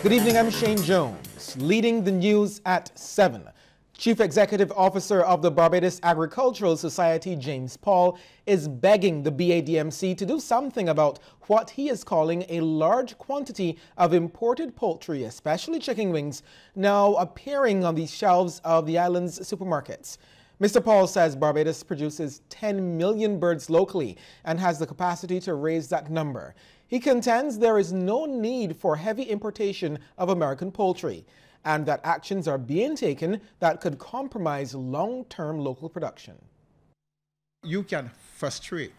Good evening, I'm Shane Jones, leading the news at 7. Chief Executive Officer of the Barbados Agricultural Society, James Paul, is begging the BADMC to do something about what he is calling a large quantity of imported poultry, especially chicken wings, now appearing on the shelves of the island's supermarkets. Mr. Paul says Barbados produces 10 million birds locally and has the capacity to raise that number. He contends there is no need for heavy importation of American poultry and that actions are being taken that could compromise long-term local production. You can frustrate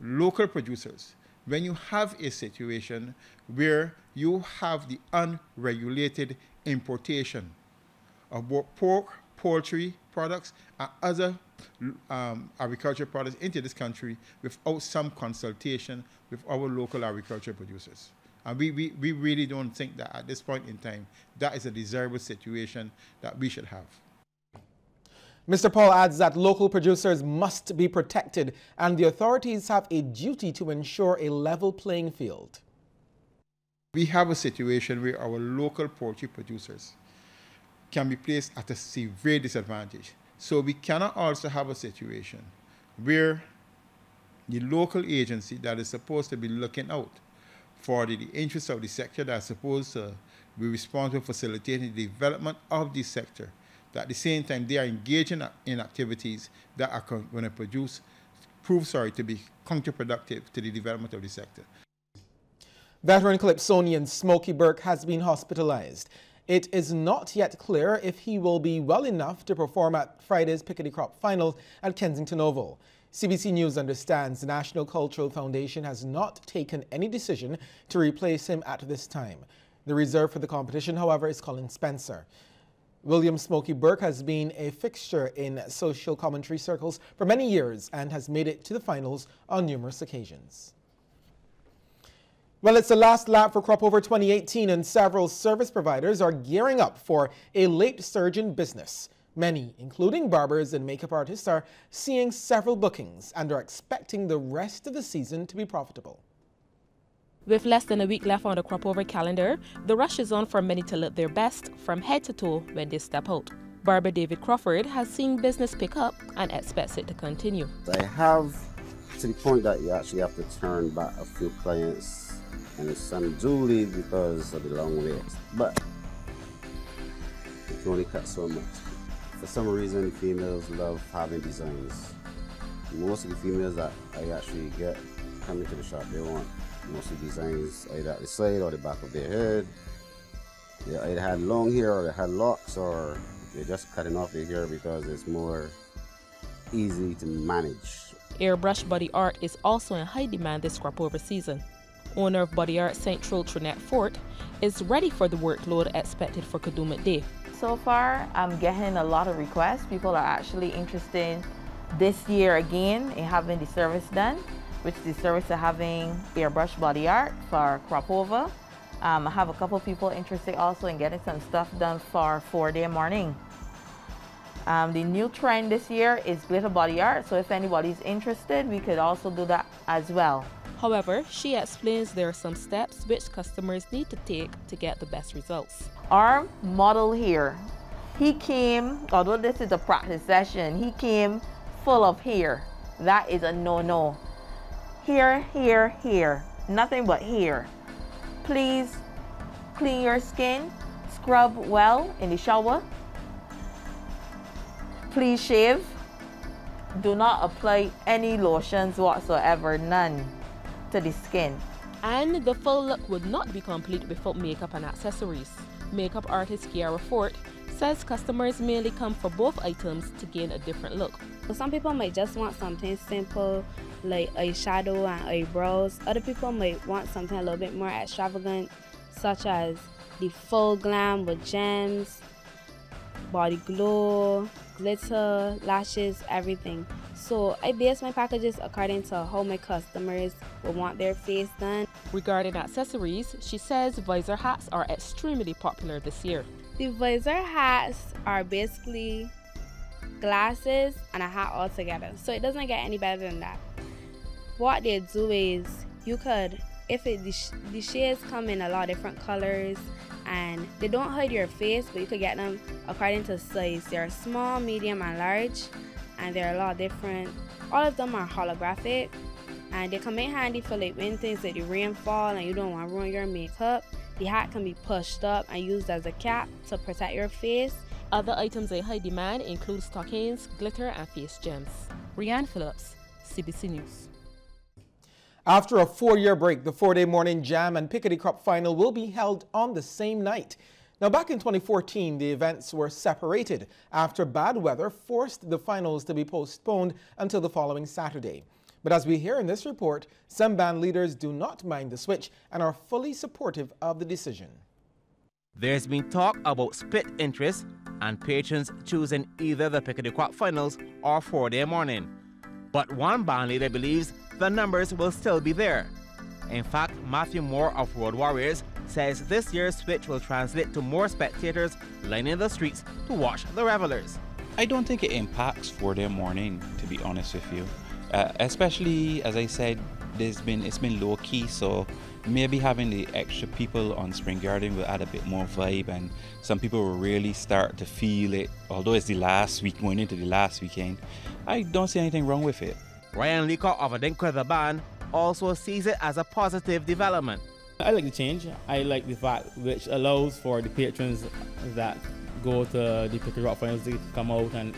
local producers when you have a situation where you have the unregulated importation of both pork, poultry products, and other agricultural products into this country without some consultation with our local agricultural producers. And we really don't think that at this point in time, that is a desirable situation that we should have. Mr. Paul adds that local producers must be protected and the authorities have a duty to ensure a level playing field. We have a situation where our local poultry producers can be placed at a severe disadvantage. So we cannot also have a situation where the local agency that is supposed to be looking out for the interests of the sector, that is supposed to be responsible for facilitating the development of the sector, that at the same time they are engaging in activities that are going to prove to be counterproductive to the development of the sector. Veteran Calypsonian Smokey Burke has been hospitalized. It is not yet clear if he will be well enough to perform at Friday's Piccadilly Crop Final at Kensington Oval. CBC News understands the National Cultural Foundation has not taken any decision to replace him at this time. The reserve for the competition, however, is Colin Spencer. William Smokey Burke has been a fixture in social commentary circles for many years and has made it to the finals on numerous occasions. Well, it's the last lap for Crop Over 2018 and several service providers are gearing up for a late surge in business. Many, including barbers and makeup artists, are seeing several bookings and are expecting the rest of the season to be profitable. With less than a week left on the Crop Over calendar, the rush is on for many to look their best from head to toe when they step out. Barber David Crawford has seen business pick up and expects it to continue. I have to the point that you actually have to turn back a few clients, and some do leave because of the long wait. But you can only cut so much. For some reason, the females love having designs. Most of the females that I actually get coming to the shop, they want mostly designs either at the side or the back of their head. They either had long hair or they had locks, or they're just cutting off their hair because it's more easy to manage. Airbrush body art is also in high demand this Crop Over season. Owner of Body Art Central Trinette Fort is ready for the workload expected for Kadooment Day. So far, I'm getting a lot of requests. People are actually interested this year again in having the service done, which is the service of having airbrush body art for Crop Over. I have a couple people interested also in getting some stuff done for 4-day morning. The new trend this year is glitter body art, so if anybody's interested, we could also do that as well. However, she explains there are some steps which customers need to take to get the best results. Our model here, he came, although this is a practice session, he came full of hair. That is a no-no. Hair, hair, hair, nothing but hair. Please clean your skin, scrub well in the shower. Please shave. Do not apply any lotions whatsoever, none, to the skin. And the full look would not be complete without makeup and accessories. Makeup artist Kiara Fort says customers mainly come for both items to gain a different look. So some people might just want something simple like eyeshadow and eyebrows. Other people might want something a little bit more extravagant, such as the full glam with gems, body glow, glitter, lashes, everything. So I base my packages according to how my customers will want their face done. Regarding accessories, she says visor hats are extremely popular this year. The visor hats are basically glasses and a hat all together, so it doesn't get any better than that. What they do is you could the shades come in a lot of different colors, and they don't hide your face, but you could get them according to size. They're small, medium, and large, and they're a lot different. All of them are holographic, and they come in handy for like when things like the rain fall and you don't want to ruin your makeup. The hat can be pushed up and used as a cap to protect your face. Other items in high demand include stockings, glitter, and face gems. Rianne Phillips, CBC News. After a 4-year break, the 4-day morning jam and Pickety Crop final will be held on the same night. Now, back in 2014, the events were separated after bad weather forced the finals to be postponed until the following Saturday. But as we hear in this report, some band leaders do not mind the switch and are fully supportive of the decision. There's been talk about split interest and patrons choosing either the Pickety Crop finals or 4-day morning. But one band leader believes the numbers will still be there. In fact, Matthew Moore of Road Warriors says this year's switch will translate to more spectators lining the streets to watch the revelers. I don't think it impacts 4-day morning, to be honest with you. Especially, as I said, it's been low key, so maybe having the extra people on Spring Garden will add a bit more vibe, and some people will really start to feel it. Although it's the last week, going into the last weekend, I don't see anything wrong with it. Ryan Leacock of Adinkwa Band also sees it as a positive development. I like the change. I like the fact which allows for the patrons that go to the Pickety Crop finals to come out and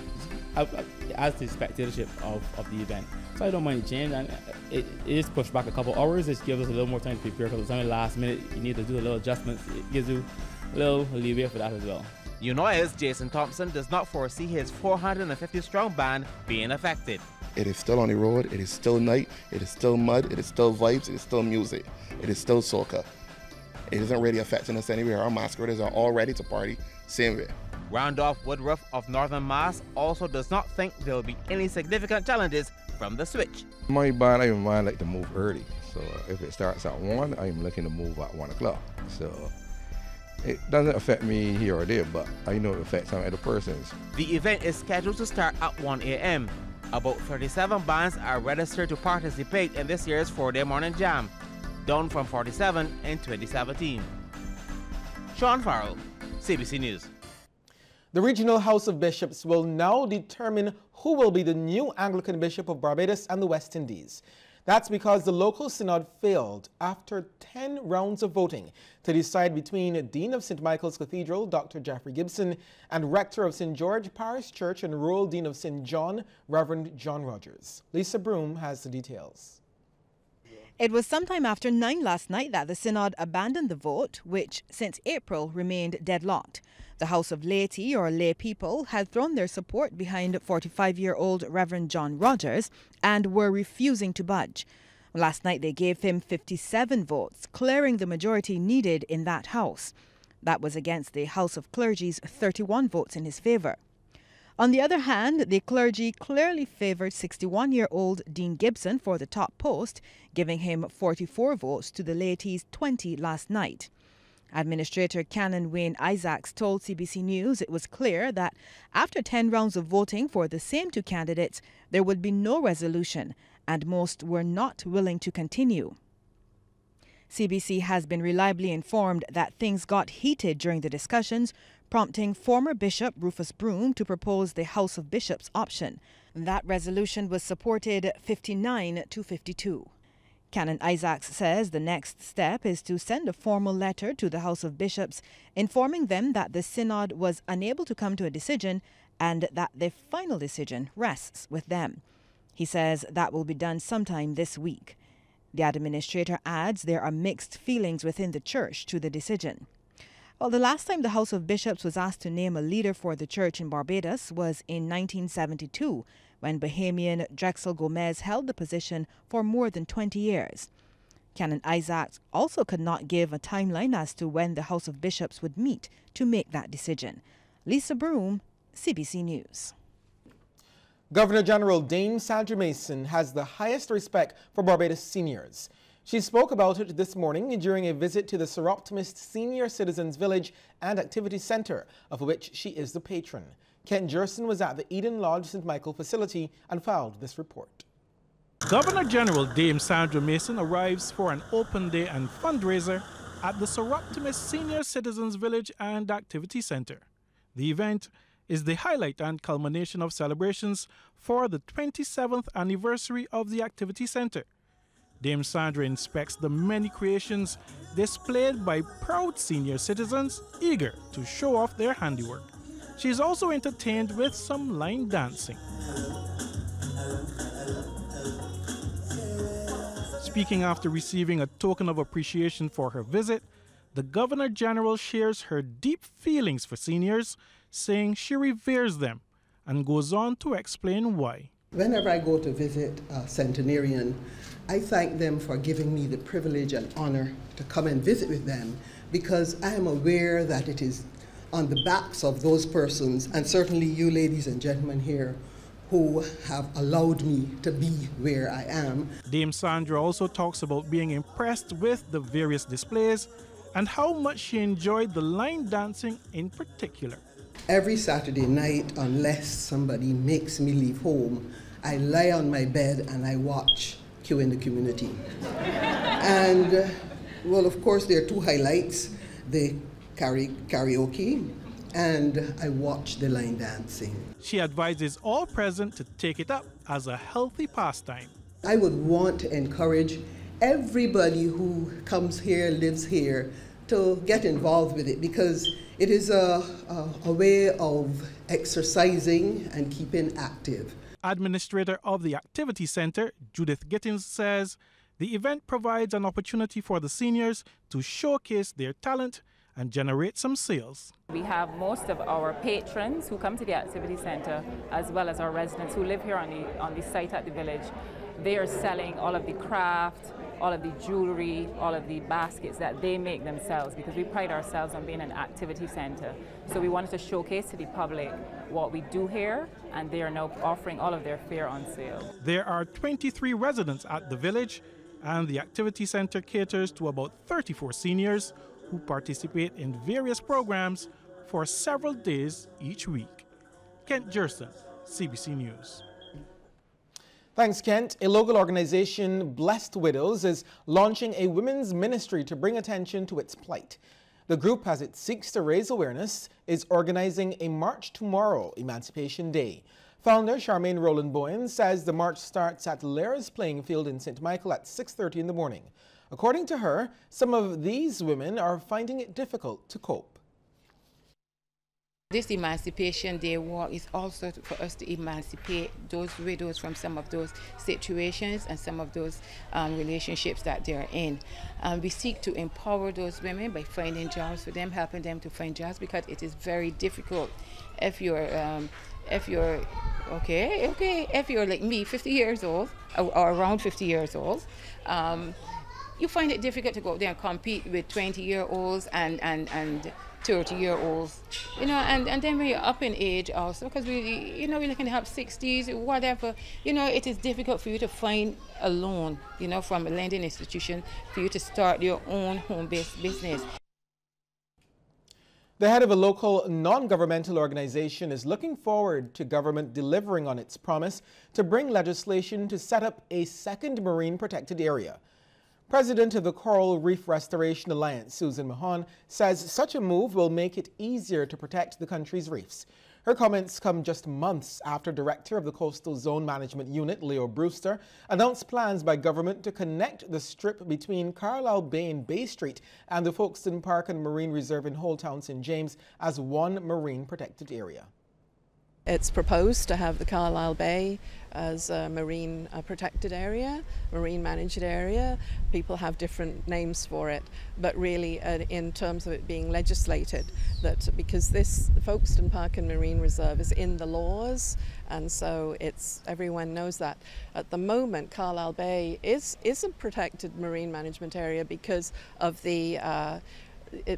adds the spectatorship of the event. So I don't mind the change, and it is pushed back a couple hours. It gives us a little more time to prepare, because it's only last minute you need to do a little adjustments. It gives you a little leeway for that as well. UNOIA's Jason Thompson does not foresee his 450-strong band being affected. It is still on the road, it is still night, it is still mud, it is still vibes, it is still music, it is still soca. It isn't really affecting us anywhere. Our masqueraders are all ready to party, same way. Randolph Woodruff of Northern Mass also does not think there will be any significant challenges from the switch. My band, I might like to move early. So if it starts at 1, I'm looking to move at 1 o'clock. So it doesn't affect me here or there, but I know it affects some other persons. The event is scheduled to start at 1 a.m. About 37 bands are registered to participate in this year's 4-day morning jam, down from 47 in 2017. Sean Farrell, CBC News. The Regional House of Bishops will now determine who will be the new Anglican Bishop of Barbados and the West Indies. That's because the local synod failed after 10 rounds of voting to decide between Dean of St. Michael's Cathedral, Dr. Jeffrey Gibson, and Rector of St. George Parish Church and Rural Dean of St. John, Reverend John Rogers. Lisa Broom has the details. It was sometime after 9 last night that the synod abandoned the vote, which since April remained deadlocked. The House of Laity, or lay people, had thrown their support behind 45-year-old Reverend John Rogers and were refusing to budge. Last night they gave him 57 votes, clearing the majority needed in that House. That was against the House of Clergy's 31 votes in his favour. On the other hand, the clergy clearly favoured 61-year-old Dean Gibson for the top post, giving him 44 votes to the laity's 20 last night. Administrator Canon Wayne Isaacs told CBC News it was clear that after 10 rounds of voting for the same 2 candidates, there would be no resolution, and most were not willing to continue. CBC has been reliably informed that things got heated during the discussions, prompting former Bishop Rufus Broom to propose the House of Bishops option. That resolution was supported 59 to 52. Canon Isaacs says the next step is to send a formal letter to the House of Bishops informing them that the synod was unable to come to a decision and that the final decision rests with them. He says that will be done sometime this week. The administrator adds there are mixed feelings within the church to the decision. Well, the last time the House of Bishops was asked to name a leader for the church in Barbados was in 1972, when Bahamian Drexel Gomez held the position for more than 20 years. Canon Isaacs also could not give a timeline as to when the House of Bishops would meet to make that decision. Lisa Broom, CBC News. Governor General Dame Sandra Mason has the highest respect for Barbados seniors. She spoke about it this morning during a visit to the Seroptimist Senior Citizens Village and Activity Center, of which she is the patron. Kent Jerson was at the Eden Lodge St. Michael facility and filed this report. Governor General Dame Sandra Mason arrives for an open day and fundraiser at the Soroptimist Senior Citizens Village and Activity Center. The event is the highlight and culmination of celebrations for the 27th anniversary of the Activity Center. Dame Sandra inspects the many creations displayed by proud senior citizens eager to show off their handiwork. She is also entertained with some line dancing. Speaking after receiving a token of appreciation for her visit, the Governor General shares her deep feelings for seniors, saying she reveres them, and goes on to explain why. Whenever I go to visit a centenarian, I thank them for giving me the privilege and honor to come and visit with them, because I am aware that it is on the backs of those persons, and certainly you ladies and gentlemen here, who have allowed me to be where I am. Dame Sandra also talks about being impressed with the various displays and how much she enjoyed the line dancing in particular. Every Saturday night, unless somebody makes me leave home, I lie on my bed and I watch Q in the Community. And, well, of course, there are two highlights, the karaoke, and I watch the line dancing. She advises all present to take it up as a healthy pastime. I would want to encourage everybody who comes here, lives here, to get involved with it, because it is a way of exercising and keeping active. Administrator of the Activity Center, Judith Gittins, says the event provides an opportunity for the seniors to showcase their talent and generate some sales. We have most of our patrons who come to the Activity Center, as well as our residents who live here on the site at the village. They are selling all of the craft, all of the jewelry, all of the baskets that they make themselves, because we pride ourselves on being an activity center. So we wanted to showcase to the public what we do here, and they are now offering all of their fare on sale. There are 23 residents at the village, and the Activity Center caters to about 34 seniors who participate in various programs for several days each week. Kent Jerson, CBC News. Thanks, Kent. A local organization, Blessed Widows, is launching a women's ministry to bring attention to its plight. The group, as it seeks to raise awareness, is organizing a march tomorrow, Emancipation Day. Founder Charmaine Rowland Bowen says the march starts at Lara's Playing Field in St. Michael at 6:30 in the morning. According to her, some of these women are finding it difficult to cope. This Emancipation Day walk is also for us to emancipate those widows from some of those situations and some of those relationships that they're in. We seek to empower those women by finding jobs for them, helping them to find jobs, because it is very difficult if you're like me, 50 years old, or around 50 years old. You find it difficult to go out there and compete with 20-year-olds and 30-year-olds, and then when you're up in age also, because we're looking to have 60s, whatever, it is difficult for you to find a loan, from a lending institution for you to start your own home-based business. The head of a local non-governmental organization is looking forward to government delivering on its promise to bring legislation to set up a second marine protected area. President of the Coral Reef Restoration Alliance, Susan Mahon, says such a move will make it easier to protect the country's reefs. Her comments come just months after Director of the Coastal Zone Management Unit, Leo Brewster, announced plans by government to connect the strip between Carlisle Bay and Bay Street and the Folkestone Park and Marine Reserve in Holetown, St. James as one marine protected area. It's proposed to have the Carlisle Bay as a marine protected area, marine managed area. People have different names for it, but really in terms of it being legislated, that because this Folkestone Park and Marine Reserve is in the laws, and so everyone knows that. At the moment, Carlisle Bay is a protected marine management area because of the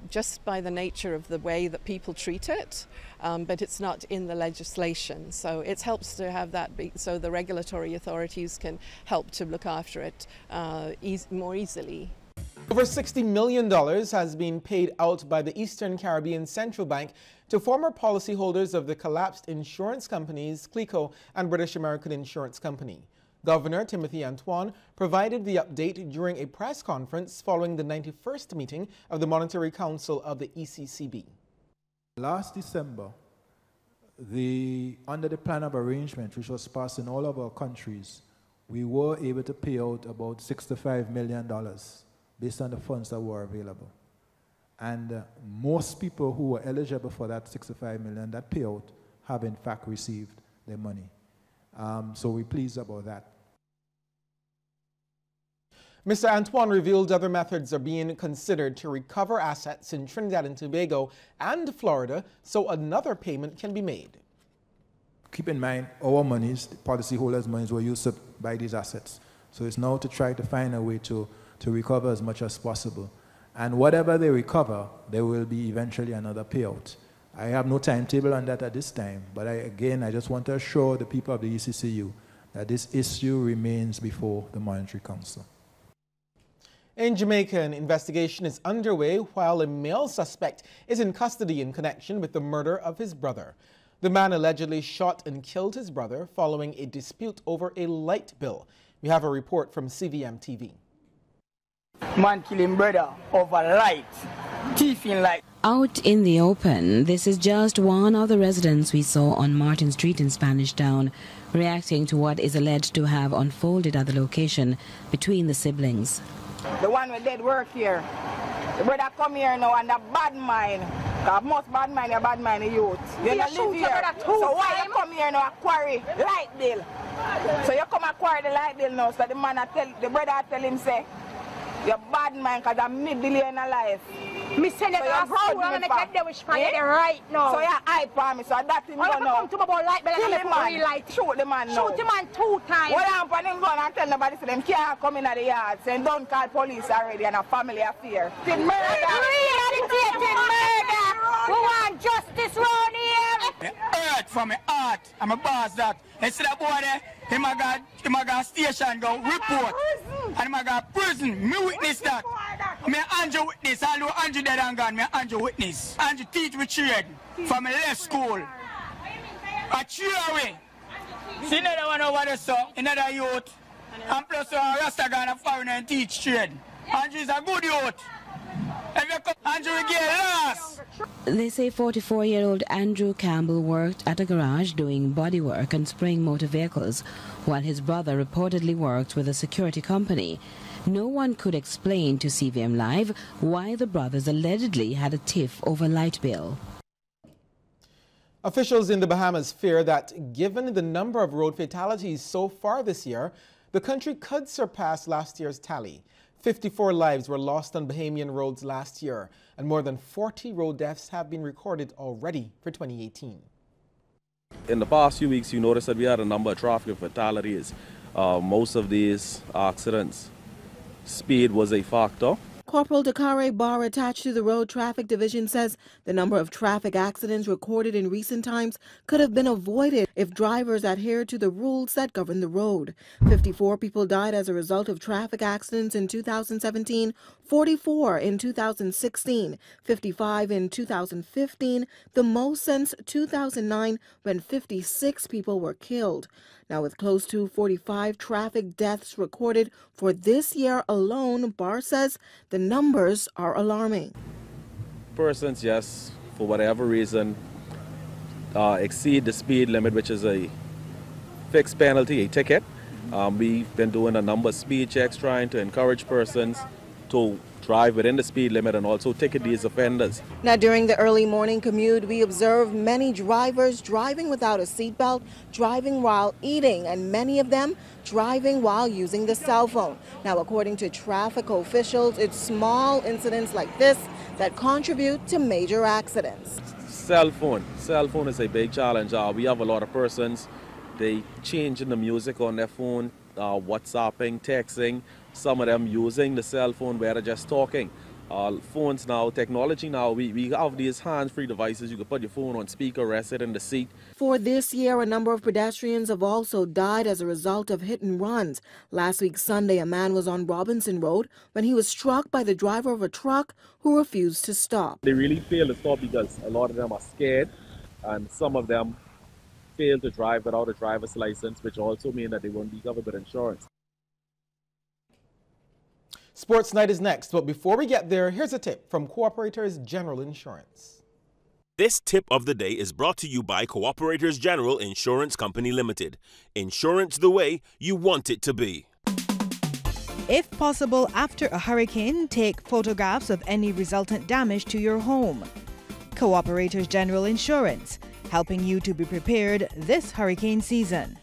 just by the nature of the way that people treat it, but it's not in the legislation. So it helps to have that so the regulatory authorities can help to look after it more easily. Over $60 million has been paid out by the Eastern Caribbean Central Bank to former policyholders of the collapsed insurance companies CLECO and British American Insurance Company. Governor Timothy Antoine provided the update during a press conference following the 91st meeting of the Monetary Council of the ECCB. Last December, under the plan of arrangement, which was passed in all of our countries, we were able to pay out about $65 million based on the funds that were available. And most people who were eligible for that $65 million, that payout, have in fact received their money. So we're pleased about that. Mr. Antoine revealed other methods are being considered to recover assets in Trinidad and Tobago and Florida so another payment can be made. Keep in mind, our monies, the policyholders' monies, were used to buy these assets. So it's now to try to find a way to recover as much as possible. And whatever they recover, there will be eventually another payout. I have no timetable on that at this time, but I just want to assure the people of the ECCU that this issue remains before the Monetary Council. In Jamaica, an investigation is underway while a male suspect is in custody in connection with the murder of his brother. The man allegedly shot and killed his brother following a dispute over a light bill. We have a report from CVM TV. Man killing brother over light, thieving light. Out in the open, this is just one of the residents we saw on Martin Street in Spanish Town, reacting to what is alleged to have unfolded at the location between the siblings. The one who did work here, the brother come here now and a bad mind. Because most bad mind, a bad mind youth. You don't live here. So why you come here now and quarry light bill? So you come and quarry the light bill now, so the man the brother tell him say, you're bad man because I'm mid-billion life. Me send you to a road and make a devil find you right now. So you're hype for me, so that him go now. Come to me about light bill and make a real light. Shoot the man now. Shoot the man 2 times. Well, I'm for him going and tell nobody so them can't come in the yard. So don't call police already and a family affair. It's murder. Premeditated murder. We want justice round here. Me hurt from my heart. I'm a boss that. Instead of boy there, him a got station go report. And him a got prison. Me witness that. Me Andrew witness. Although Andrew dead and gone, me Andrew witness. Andrew teach with trade from my left school. A cheer away. See another one over there, so another youth. And plus Rasta gone a foreigner and teach trade. Andrew is a good youth. If you come, Andrew will get lost. They say 44-year-old Andrew Campbell worked at a garage doing bodywork and spraying motor vehicles, while his brother reportedly worked with a security company. No one could explain to CVM Live why the brothers allegedly had a tiff over light bill. Officials in the Bahamas fear that given the number of road fatalities so far this year, the country could surpass last year's tally. 54 lives were lost on Bahamian roads last year, and more than 40 road deaths have been recorded already for 2018. In the past few weeks, you noticed that we had a number of traffic fatalities. Most of these accidents, speed was a factor. Corporal Dakare Barr, attached to the Road Traffic Division, says the number of traffic accidents recorded in recent times could have been avoided if drivers adhered to the rules that govern the road. 54 people died as a result of traffic accidents in 2017, 44 in 2016, 55 in 2015, the most since 2009 when 56 people were killed. Now, with close to 45 traffic deaths recorded for this year alone, Barr says the numbers are alarming. Persons, yes, for whatever reason, exceed the speed limit, which is a fixed penalty, a ticket. We've been doing a number of speed checks trying to encourage persons to drive within the speed limit and also ticket these offenders. Now, during the early morning commute, we observed many drivers driving without a seatbelt, driving while eating, and many of them driving while using the cell phone. Now, according to traffic officials, it's small incidents like this that contribute to major accidents. Cell phone is a big challenge. We have a lot of persons, they changing the music on their phone, WhatsApping, texting, some of them using the cell phone where they're just talking. Phones now, technology now, we have these hands-free devices. You can put your phone on speaker, rest it in the seat. For this year, a number of pedestrians have also died as a result of hit and runs. Last week Sunday, a man was on Robinson Road when he was struck by the driver of a truck who refused to stop. They really fail to stop because a lot of them are scared, and some of them fail to drive without a driver's license, which also means that they won't be covered with insurance. Sports Night is next, but before we get there, here's a tip from Cooperators General Insurance. This tip of the day is brought to you by Cooperators General Insurance Company Limited. Insurance the way you want it to be. If possible, after a hurricane, take photographs of any resultant damage to your home. Cooperators General Insurance, helping you to be prepared this hurricane season.